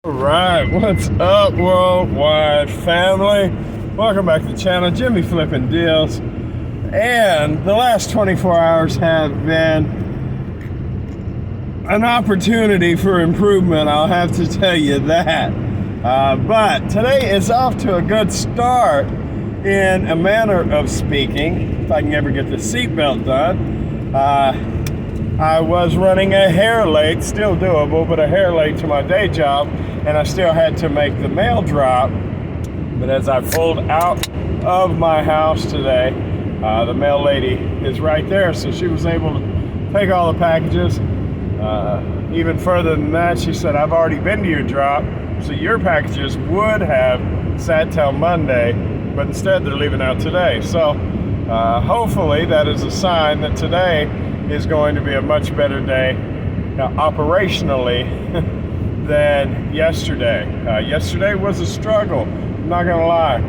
Alright, what's up, worldwide family? Welcome back to the channel, Jimmy Flipping Deals. And the last 24 hours have been an opportunity for improvement, I'll have to tell you that. But today is off to a good start in a manner of speaking, if I can ever get the seatbelt done. I was running a hair late, still doable, but a hair late to my day job, and I still had to make the mail drop. But as I pulled out of my house today, the mail lady is right there, so she was able to take all the packages. Even further than that, she said, I've already been to your drop, so your packages would have sat till Monday, but instead they're leaving out today. So hopefully that is a sign that today is going to be a much better day operationally than yesterday. Yesterday was a struggle, I'm not gonna lie.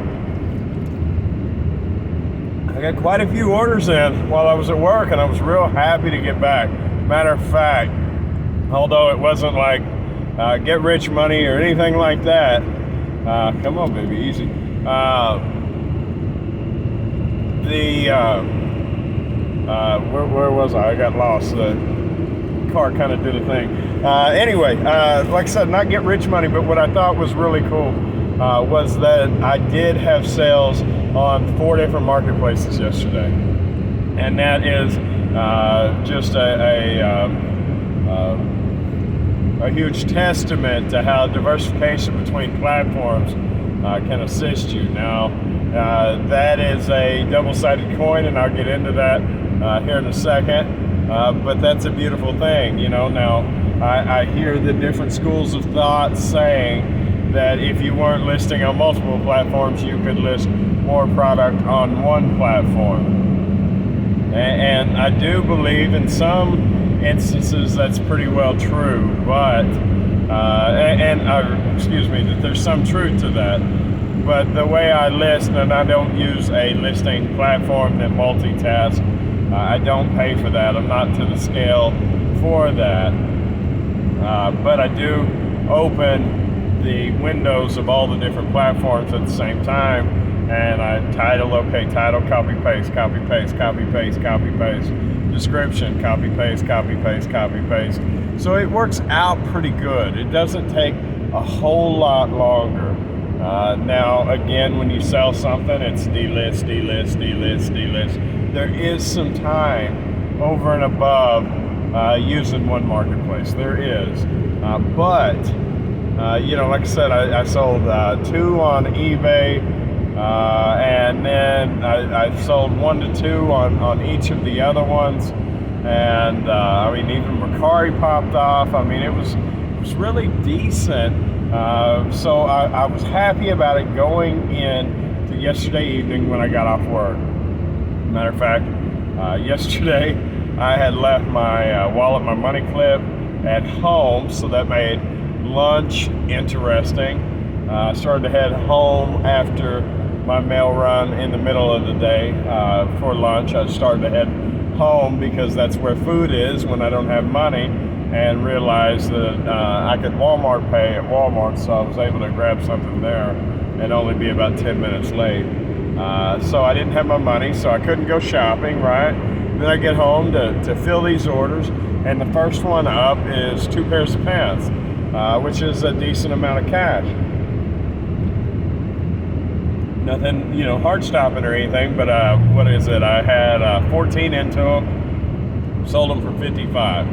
I got quite a few orders in while I was at work, and I was real happy to get back. Matter of fact, although it wasn't like get rich money or anything like that, come on baby, easy. Where was I? I got lost. The car kind of did a thing. Anyway, like I said, not get rich money, but what I thought was really cool was that I did have sales on 4 different marketplaces yesterday. And that is just a huge testament to how diversification between platforms can assist you. Now, that is a double-sided coin, and I'll get into that here in a second. But that's a beautiful thing, you know. Now, I hear the different schools of thought saying that if you weren't listing on multiple platforms, you could list more product on one platform. And I do believe in some instances that's pretty well true, but, excuse me, that there's some truth to that. But the way I list, and I don't use a listing platform that multitasks, I don't pay for that. I'm not to the scale for that. But I do open the windows of all the different platforms at the same time, and I title, locate title, copy, paste, copy, paste, copy, paste, copy, paste, description, copy, paste, copy, paste, copy, paste. So it works out pretty good. It doesn't take a whole lot longer. Now, again, when you sell something, it's delist, delist, delist, delist. There is some time over and above using one marketplace. There is. But, you know, like I said, I sold 2 on eBay, and then I sold 1 to 2 on each of the other ones. And, I mean, even Mercari popped off. I mean, it was really decent. So I was happy about it going in to yesterday evening when I got off work. Matter of fact, yesterday I had left my wallet, my money clip at home, so that made lunch interesting. I started to head home after my mail run in the middle of the day for lunch. I started to head home because that's where food is when I don't have money, and realized that I could Walmart pay at Walmart, so I was able to grab something there and only be about 10 minutes late. So I didn't have my money, so I couldn't go shopping, right? Then I get home to fill these orders, and the first one up is 2 pairs of pants, which is a decent amount of cash. Nothing, you know, heart stopping or anything, but what is it? I had 14 into them, sold them for 55.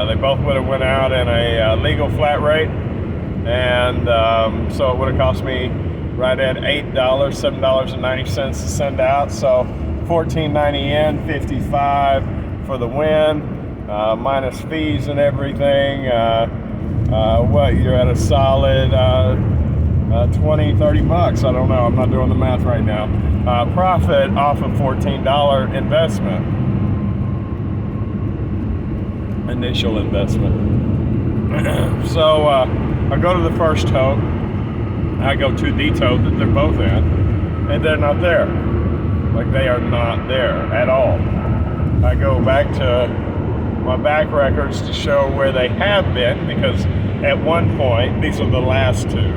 They both would have went out in a legal flat rate, and so it would have cost me right at $8, $7.90 to send out. So $14.90 in, 55 for the win, minus fees and everything. What, you're at a solid 20, 30 bucks. I don't know, I'm not doing the math right now. Profit off a $14 investment. Initial investment. So I go to the first tote, I go to the tote that they're both in, and they're not there. Like, they are not there at all. I go back to my back records to show where they have been, because at one point, these are the last two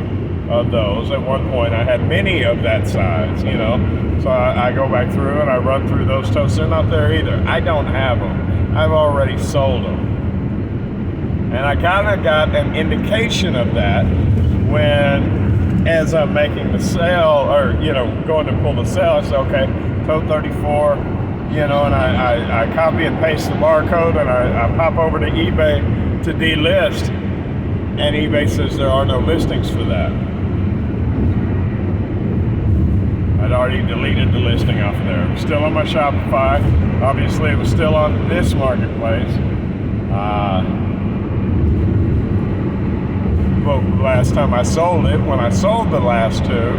of those. At one point, I had many of that size, you know. So I go back through and I run through those totes. They're not there either. I don't have them. I've already sold them. And I kind of got an indication of that when, as I'm making the sale, or, you know, going to pull the sale, I said, okay, tote 34, you know, and I copy and paste the barcode, and I pop over to eBay to delist, and eBay says there are no listings for that. I'd already deleted the listing off of there. It was still on my Shopify. Obviously, it was still on this marketplace. But last time I sold it, when I sold the last two,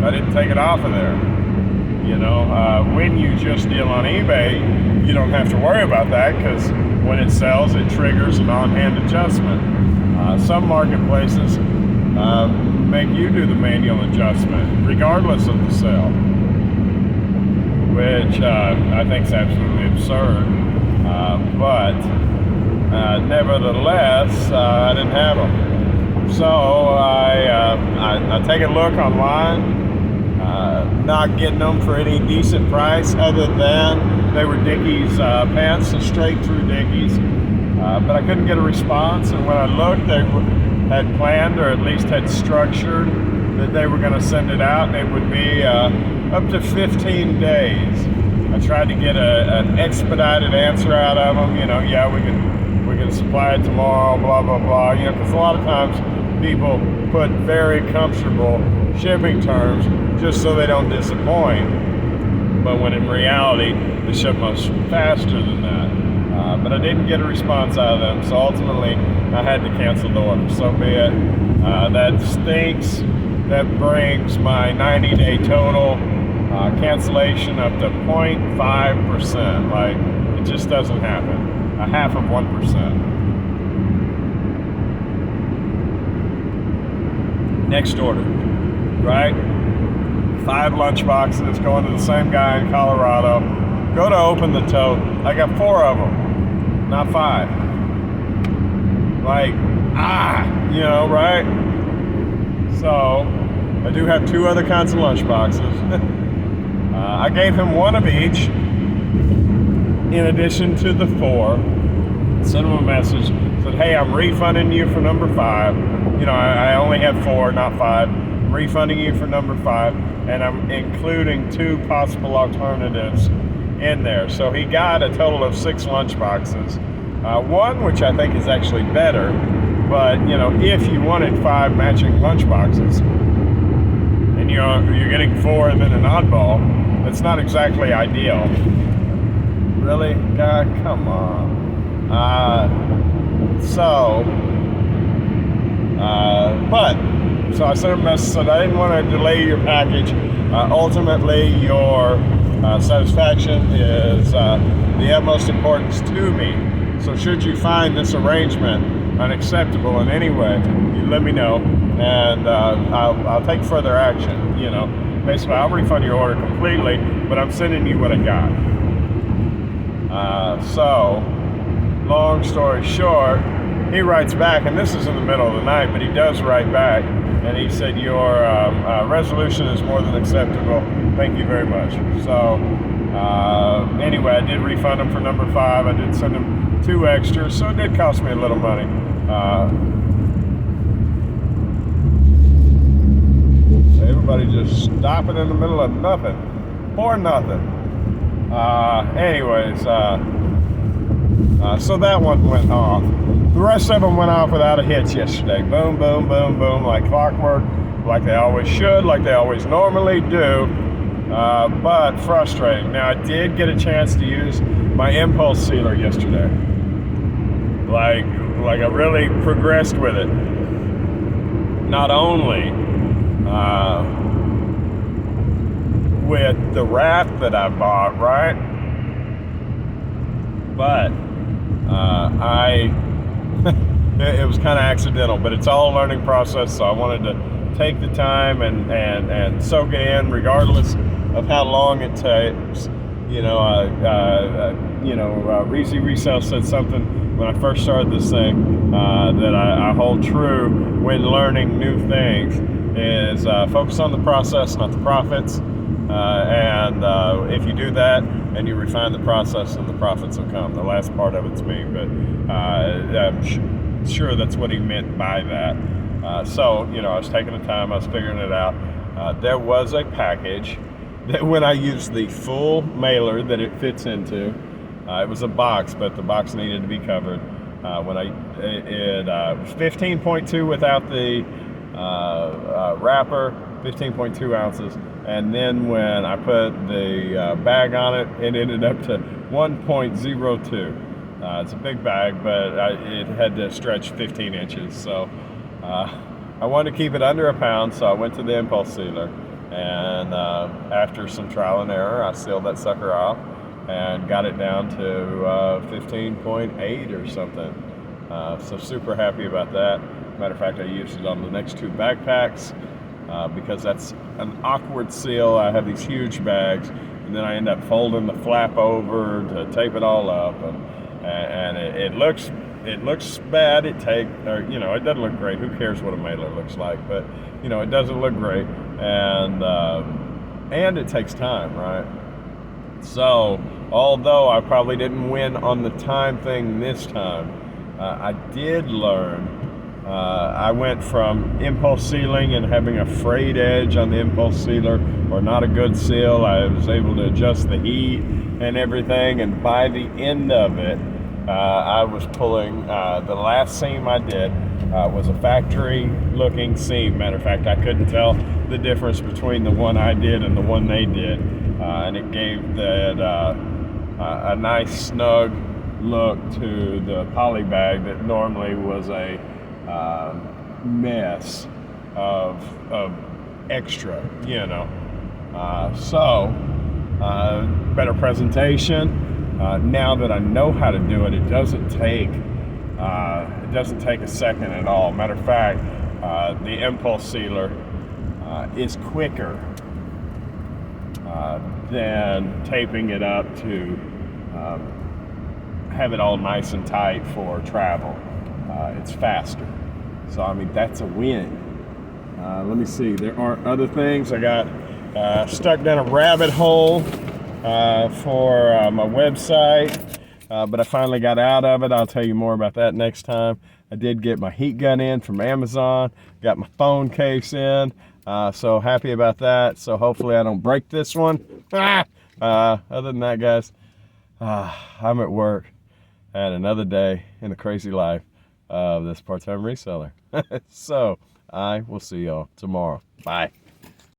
I didn't take it off of there. You know, when you just deal on eBay, you don't have to worry about that, because when it sells, it triggers an on-hand adjustment. Some marketplaces make you do the manual adjustment regardless of the sale, which I think is absolutely absurd. But nevertheless, I didn't have them. So I take a look online, not getting them for any decent price other than they were Dickies pants, so straight through Dickies. But I couldn't get a response, and when I looked, they had planned, or at least had structured, that they were going to send it out, and it would be up to 15 days. I tried to get an expedited answer out of them, you know, yeah, we can supply it tomorrow, blah, blah, blah, you know, because a lot of times people put very comfortable shipping terms just so they don't disappoint, but when in reality, they ship much faster than that. But I didn't get a response out of them, so ultimately I had to cancel the order. So be it. That stinks. That brings my 90-day total cancellation up to 0.5%. Like, it just doesn't happen. A half of 1%. Next order, right? 5 lunch boxes going to the same guy in Colorado. Go to open the tote. I got 4 of them. Not 5. Like, you know, right? So, I do have 2 other kinds of lunch boxes. I gave him 1 of each, in addition to the 4. Sent him a message, said, hey, I'm refunding you for number 5. You know, I only have 4, not 5. I'm refunding you for number 5, and I'm including 2 possible alternatives in there. So he got a total of 6 lunch boxes. 1, which I think is actually better, but you know, if you wanted 5 matching lunch boxes and you're getting 4 and then an oddball, it's not exactly ideal. Really? God, come on. So I sent a message, said I didn't want to delay your package. Ultimately, your satisfaction is the utmost importance to me. So should you find this arrangement unacceptable in any way, you let me know, and I'll take further action. You know, basically, I'll refund your order completely, but I'm sending you what I got. So, long story short, he writes back, and this is in the middle of the night, but he does write back, and he said, your resolution is more than acceptable. Thank you very much. So, anyway, I did refund him for number 5. I did send him 2 extras, so it did cost me a little money. Everybody just stopping in the middle of nothing, for nothing. So that one went off. The rest of them went off without a hitch yesterday. Boom, boom, boom, boom, like clockwork, like they always should, like they always normally do, but frustrating. Now, I did get a chance to use my impulse sealer yesterday. Like I really progressed with it. Not only with the raft that I bought, right? But it was kind of accidental, but it's all a learning process, so I wanted to take the time and soak it in regardless of how long it takes. You know, Reezy Resale said something when I first started this thing that I hold true when learning new things is focus on the process, not the profits. If you do that and you refine the process, then the profits will come. The last part of it's me, but I'm sure that's what he meant by that. So, I was taking the time, I was figuring it out. There was a package that when I used the full mailer that it fits into, it was a box, but the box needed to be covered. It was 15.2 without the wrapper, 15.2 ounces. And then when I put the bag on it, it ended up to 1.02. It's a big bag, but it had to stretch 15 inches. So I wanted to keep it under a pound, so I went to the impulse sealer. And after some trial and error, I sealed that sucker off and got it down to 15.8 or something. So super happy about that. Matter of fact, I used it on the next two backpacks because that's an awkward seal. I have these huge bags, and then I end up folding the flap over to tape it all up, and it looks bad. It doesn't look great. Who cares what a mailer looks like? But it doesn't look great, and it takes time, right? So although I probably didn't win on the time thing this time, I did learn. I went from impulse sealing and having a frayed edge on the impulse sealer or not a good seal. I was able to adjust the heat and everything, and by the end of it, I was pulling, the last seam I did was a factory looking seam. Matter of fact, I couldn't tell the difference between the one I did and the one they did. And it gave that a nice snug look to the poly bag that normally was a mess of extra, better presentation. Now that I know how to do it, it doesn't take a second at all. Matter of fact, the impulse sealer is quicker than taping it up to have it all nice and tight for travel. It's faster. So, that's a win. Let me see. There are other things. I got stuck down a rabbit hole for my website, but I finally got out of it. I'll tell you more about that next time. I did get my heat gun in from Amazon, got my phone case in, so happy about that. So hopefully I don't break this one. Other than that, guys, I'm at work. Had another day in the crazy life of this part-time reseller. So I will see y'all tomorrow. Bye.